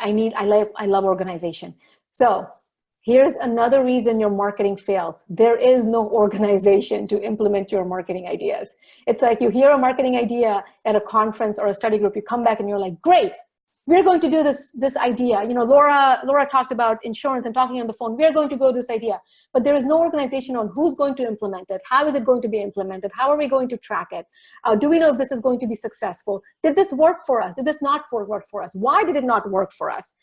I love organization. So here's another reason your marketing fails. There is no organization to implement your marketing ideas. It's like you hear a marketing idea at a conference or a study group, you come back and you're like, great, we're going to do this idea. You know, Laura talked about insurance and talking on the phone. We're going to go this idea, but there is no organization on who's going to implement it. How is it going to be implemented? How are we going to track it? Do we know if this is going to be successful? Did this work for us? Did this not work for us? Why did it not work for us?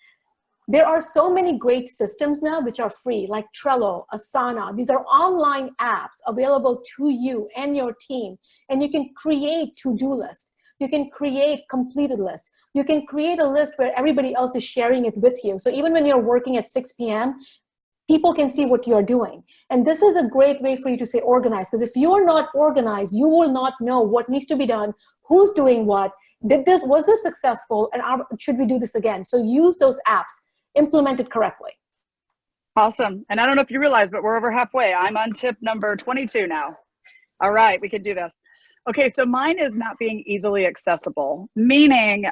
There are so many great systems now which are free, like Trello, Asana. These are online apps available to you and your team, and you can create to-do lists. You can create completed lists. You can create a list where everybody else is sharing it with you. So even when you're working at 6 p.m., people can see what you're doing. And this is a great way for you to stay organized, because if you're not organized, you will not know what needs to be done, who's doing what, was this successful, and should we do this again? So use those apps, implement it correctly. Awesome. And I don't know if you realize, but we're over halfway. I'm on tip number 22 now. All right, we can do this. Okay, so mine is not being easily accessible, meaning,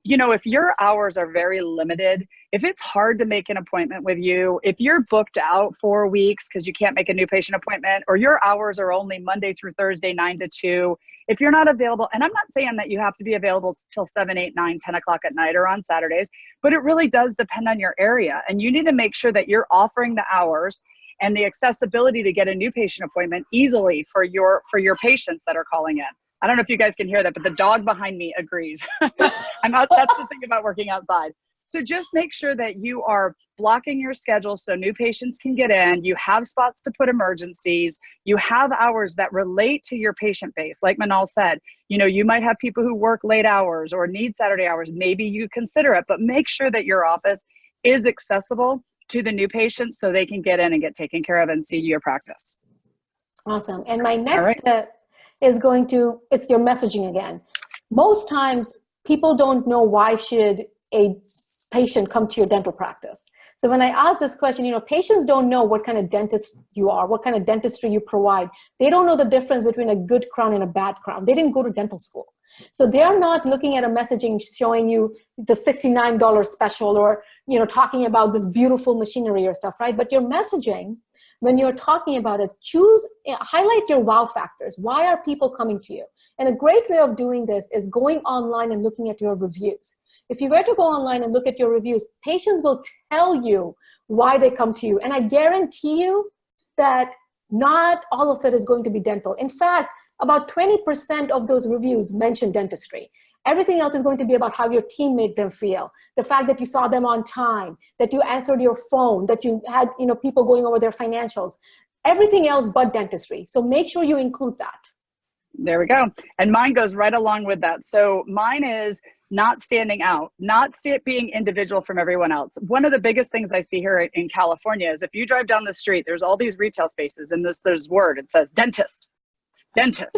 you know, if your hours are very limited, if it's hard to make an appointment with you, if you're booked out 4 weeks because you can't make a new patient appointment, or your hours are only Monday through Thursday, 9 to 2, if you're not available, and I'm not saying that you have to be available till 7, 8, 9, 10 o'clock at night or on Saturdays, but it really does depend on your area. And you need to make sure that you're offering the hours and the accessibility to get a new patient appointment easily for your patients that are calling in. I don't know if you guys can hear that, but the dog behind me agrees. That's the thing about working outside. So just make sure that you are blocking your schedule so new patients can get in. You have spots to put emergencies. You have hours that relate to your patient base. Like Manal said, you know, you might have people who work late hours or need Saturday hours. Maybe you consider it, but make sure that your office is accessible to the new patients so they can get in and get taken care of and see your practice. Awesome. And my next step is it's your messaging again. Most times people don't know, why should a patient come to your dental practice? So when I ask this question, you know, patients don't know what kind of dentist you are, what kind of dentistry you provide. They don't know the difference between a good crown and a bad crown. They didn't go to dental school. So they're not looking at a messaging showing you the $69 special, or, you know, talking about this beautiful machinery or stuff, right? But your messaging, when you're talking about it, highlight your wow factors. Why are people coming to you? And a great way of doing this is going online and looking at your reviews. If you were to go online and look at your reviews, patients will tell you why they come to you. And I guarantee you that not all of it is going to be dental. In fact, about 20% of those reviews mention dentistry. Everything else is going to be about how your team made them feel, the fact that you saw them on time, that you answered your phone, that you had, you know, people going over their financials, everything else but dentistry. So make sure you include that. There we go. And mine goes right along with that. So mine is not standing out, not being individual from everyone else. One of the biggest things I see here in California is if you drive down the street, there's all these retail spaces, and there's word, it says dentist. Dentist,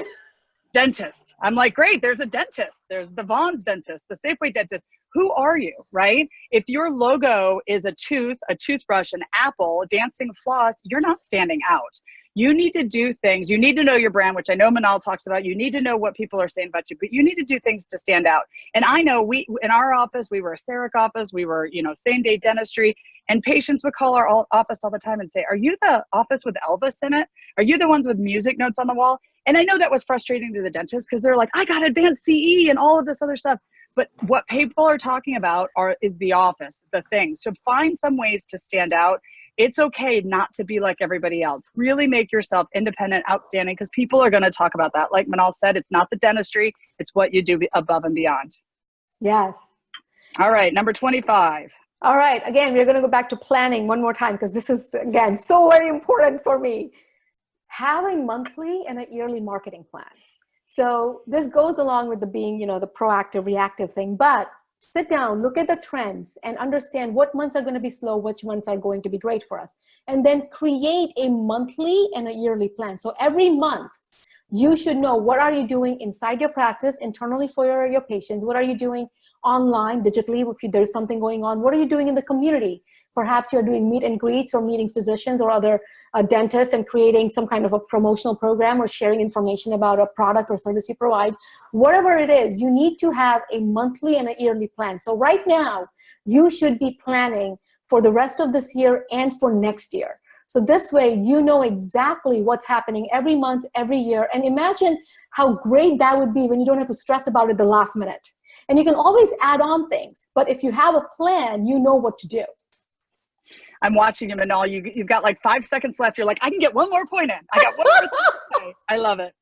dentist. I'm like, great, there's a dentist. There's the Vaughn's dentist, the Safeway dentist. Who are you, right? If your logo is a tooth, a toothbrush, an apple, dancing floss, you're not standing out. You need to do things. You need to know your brand, which I know Manal talks about. You need to know what people are saying about you, but you need to do things to stand out. And I know in our office, we were a CEREC office. We were, you know, same day dentistry, and patients would call our office all the time and say, are you the office with Elvis in it? Are you the ones with music notes on the wall? And I know that was frustrating to the dentist because they're like, I got advanced CE and all of this other stuff. But what people are talking about is the office, the things. So find some ways to stand out. It's okay not to be like everybody else. Really make yourself independent, outstanding, because people are going to talk about that. Like Manal said, it's not the dentistry, it's what you do above and beyond. Yes. All right, number 25. All right, again, we're going to go back to planning one more time, because this is, again, so very important for me. Have a monthly and a yearly marketing plan. So this goes along with the being, you know, the proactive, reactive thing, but sit down, look at the trends and understand what months are going to be slow, which months are going to be great for us. And then create a monthly and a yearly plan. So every month you should know, what are you doing inside your practice, internally for your patients? What are you doing online, digitally, if there's something going on? What are you doing in the community? Perhaps you're doing meet and greets or meeting physicians or other dentists and creating some kind of a promotional program or sharing information about a product or service you provide. Whatever it is, you need to have a monthly and a yearly plan. So right now, you should be planning for the rest of this year and for next year. So this way, you know exactly what's happening every month, every year. And imagine how great that would be when you don't have to stress about it the last minute. And you can always add on things. But if you have a plan, you know what to do. I'm watching you, Manal. You've got like 5 seconds left. You're like, I can get one more point in. I got one more thing to say. I love it.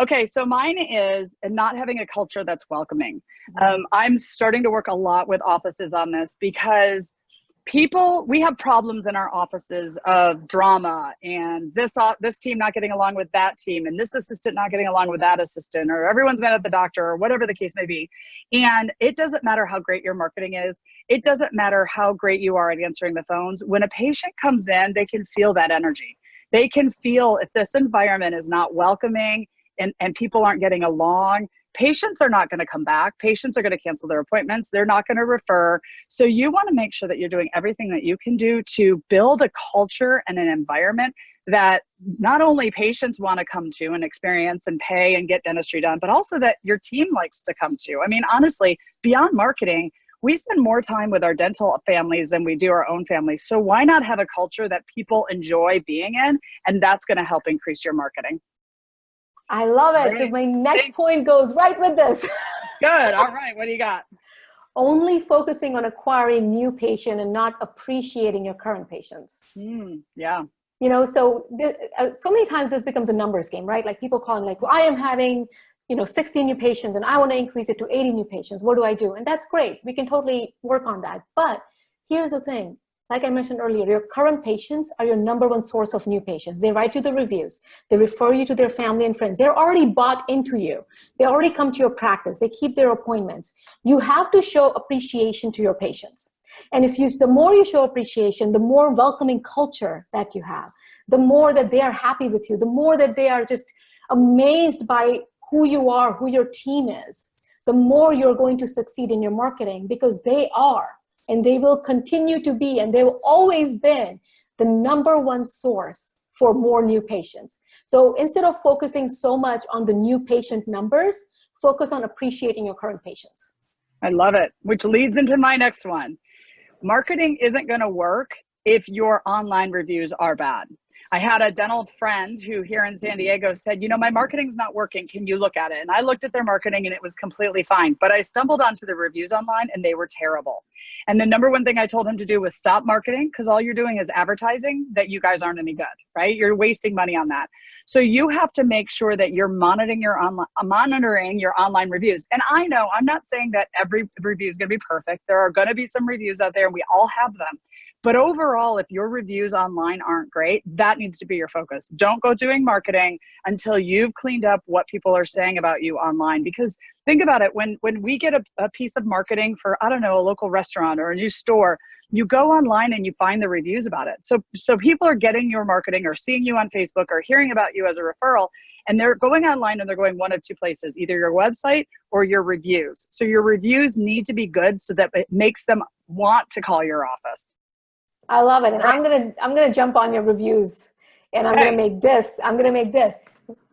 Okay, so mine is not having a culture that's welcoming. I'm starting to work a lot with offices on this because we have problems in our offices of drama and this team not getting along with that team and this assistant not getting along with that assistant, or everyone's mad at the doctor, or whatever the case may be. And it doesn't matter how great your marketing is. It doesn't matter how great you are at answering the phones. When a patient comes in, they can feel that energy. They can feel if this environment is not welcoming and people aren't getting along, patients are not going to come back. Patients are going to cancel their appointments. They're not going to refer. So you want to make sure that you're doing everything that you can do to build a culture and an environment that not only patients want to come to and experience and pay and get dentistry done, but also that your team likes to come to. I mean, honestly, beyond marketing, we spend more time with our dental families than we do our own families. So why not have a culture that people enjoy being in? And that's going to help increase your marketing. I love it, because my next point goes right with this. Good. All right. What do you got? Only focusing on acquiring new patient and not appreciating your current patients. Yeah. You know, so many times this becomes a numbers game, right? Like people calling like, well, I am having, 60 new patients and I want to increase it to 80 new patients. What do I do? And that's great. We can totally work on that. But here's the thing. Like I mentioned earlier, your current patients are your number one source of new patients. They write you the reviews. They refer you to their family and friends. They're already bought into you. They already come to your practice. They keep their appointments. You have to show appreciation to your patients. And the more you show appreciation, the more welcoming culture that you have, the more that they are happy with you, the more that they are just amazed by who you are, who your team is, the more you're going to succeed in your marketing, because they are. And they will continue to be, and they've always been the number one source for more new patients. So instead of focusing so much on the new patient numbers, focus on appreciating your current patients. I love it, which leads into my next one. Marketing isn't going to work if your online reviews are bad. I had a dental friend who here in San Diego said, my marketing's not working. Can you look at it? And I looked at their marketing and it was completely fine. But I stumbled onto the reviews online and they were terrible. And the number one thing I told him to do was stop marketing, because all you're doing is advertising that you guys aren't any good, right? You're wasting money on that. So you have to make sure that you're monitoring your online reviews. And I know I'm not saying that every review is going to be perfect. There are going to be some reviews out there and we all have them. But overall, if your reviews online aren't great, that needs to be your focus. Don't go doing marketing until you've cleaned up what people are saying about you online. Because think about it, when we get a piece of marketing for, I don't know, a local restaurant or a new store, you go online and you find the reviews about it. So people are getting your marketing or seeing you on Facebook or hearing about you as a referral, and they're going online and they're going one of two places, either your website or your reviews. So your reviews need to be good so that it makes them want to call your office. I love it. And I'm gonna jump on your reviews, and I'm gonna make this.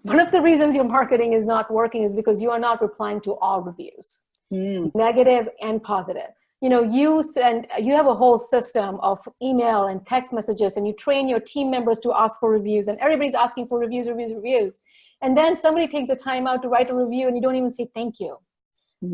One of the reasons your marketing is not working is because you are not replying to all reviews, negative and positive. You have a whole system of email and text messages, and you train your team members to ask for reviews, and everybody's asking for reviews. And then somebody takes the time out to write a review and you don't even say thank you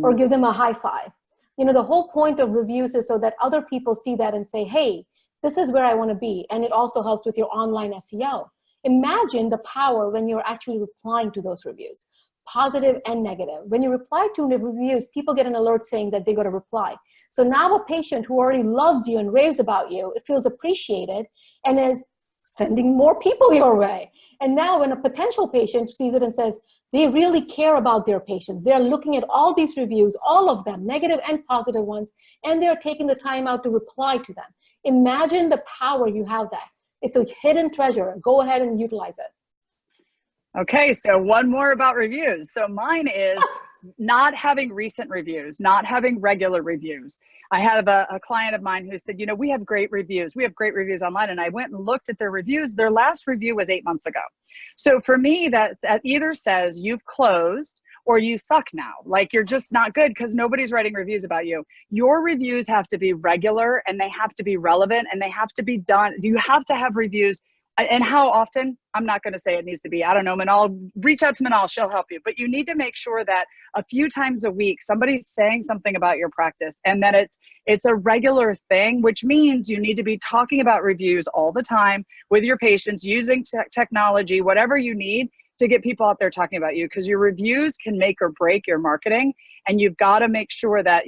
or give them a high five. The whole point of reviews is so that other people see that and say, hey, this is where I want to be. And it also helps with your online SEO. Imagine the power when you're actually replying to those reviews, positive and negative. When you reply to the reviews, people get an alert saying that they got a reply. So now a patient who already loves you and raves about you, it feels appreciated and is sending more people your way. And now when a potential patient sees it and says, they really care about their patients, they're looking at all these reviews, all of them, negative and positive ones, and they're taking the time out to reply to them. Imagine the power you have that. It's a hidden treasure. Go ahead and utilize it. Okay, so one more about reviews. So mine is not having recent reviews, not having regular reviews. I have a client of mine who said, we have great reviews. We have great reviews online. And I went and looked at their reviews. Their last review was 8 months ago. So for me, that either says you've closed or you suck now. Like, you're just not good because nobody's writing reviews about you. Your reviews have to be regular, and they have to be relevant, and they have to be done. You have to have reviews. And how often? I'm not going to say it needs to be. I don't know, Manal. Reach out to Manal. She'll help you. But you need to make sure that a few times a week, somebody's saying something about your practice, and that it's a regular thing, which means you need to be talking about reviews all the time with your patients, using technology, whatever you need to get people out there talking about you, because your reviews can make or break your marketing. And you've got to make sure that,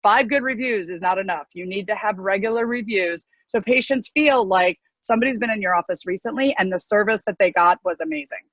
5 good reviews is not enough. You need to have regular reviews so patients feel like somebody's been in your office recently and the service that they got was amazing.